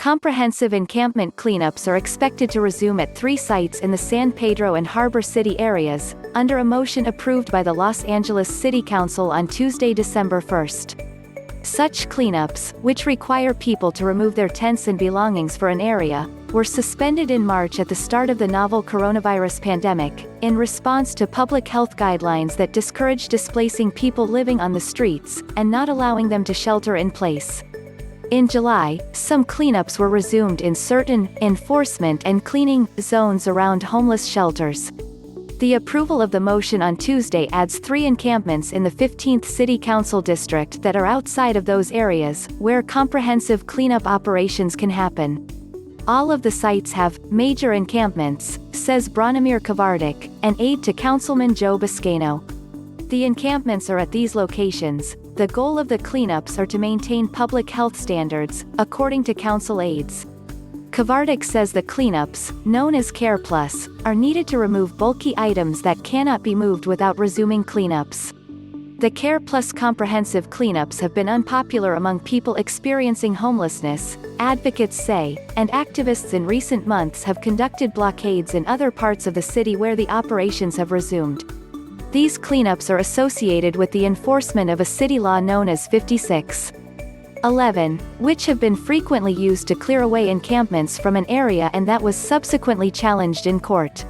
Comprehensive encampment cleanups are expected to resume at 3 sites in the San Pedro and Harbor City areas, under a motion approved by the Los Angeles City Council on Tuesday, December 1st. Such cleanups, which require people to remove their tents and belongings for an area, were suspended in March at the start of the novel coronavirus pandemic, in response to public health guidelines that discourage displacing people living on the streets, and not allowing them to shelter in place. In July, some cleanups were resumed in certain enforcement and cleaning zones around homeless shelters. The approval of the motion on Tuesday adds 3 encampments in the 15th City Council district that are outside of those areas, where comprehensive cleanup operations can happen. All of the sites have major encampments, says Branimir Kavardik, an aide to Councilman Joe Biscano. The encampments are at these locations. The goal of the cleanups are to maintain public health standards, according to council aides. Kavardik says the cleanups, known as Care Plus, are needed to remove bulky items that cannot be moved without resuming cleanups. The Care Plus comprehensive cleanups have been unpopular among people experiencing homelessness, advocates say, and activists in recent months have conducted blockades in other parts of the city where the operations have resumed. These cleanups are associated with the enforcement of a city law known as 5611, which have been frequently used to clear away encampments from an area and that was subsequently challenged in court.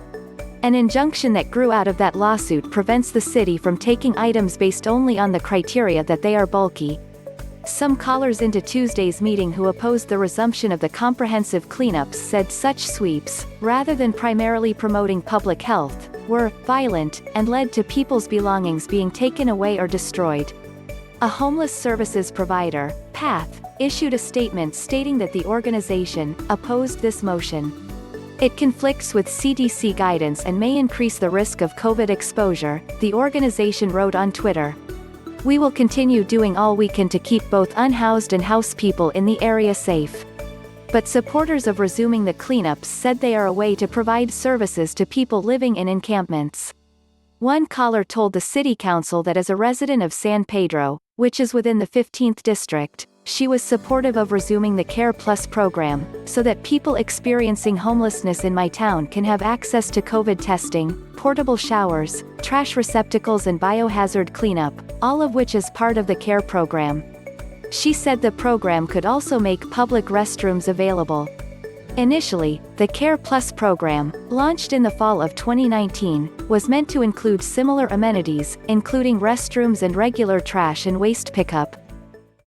An injunction that grew out of that lawsuit prevents the city from taking items based only on the criteria that they are bulky. Some callers into Tuesday's meeting who opposed the resumption of the comprehensive cleanups said such sweeps, rather than primarily promoting public health, were violent, and led to people's belongings being taken away or destroyed. A homeless services provider, PATH, issued a statement stating that the organization opposed this motion. It conflicts with CDC guidance and may increase the risk of COVID exposure, the organization wrote on Twitter. We will continue doing all we can to keep both unhoused and housed people in the area safe. But supporters of resuming the cleanups said they are a way to provide services to people living in encampments. One caller told the city council that as a resident of San Pedro, which is within the 15th district, she was supportive of resuming the Care Plus program, so that people experiencing homelessness in my town can have access to COVID testing, portable showers, trash receptacles and biohazard cleanup, all of which is part of the CARE program. She said the program could also make public restrooms available. Initially, the Care Plus program, launched in the fall of 2019, was meant to include similar amenities, including restrooms and regular trash and waste pickup,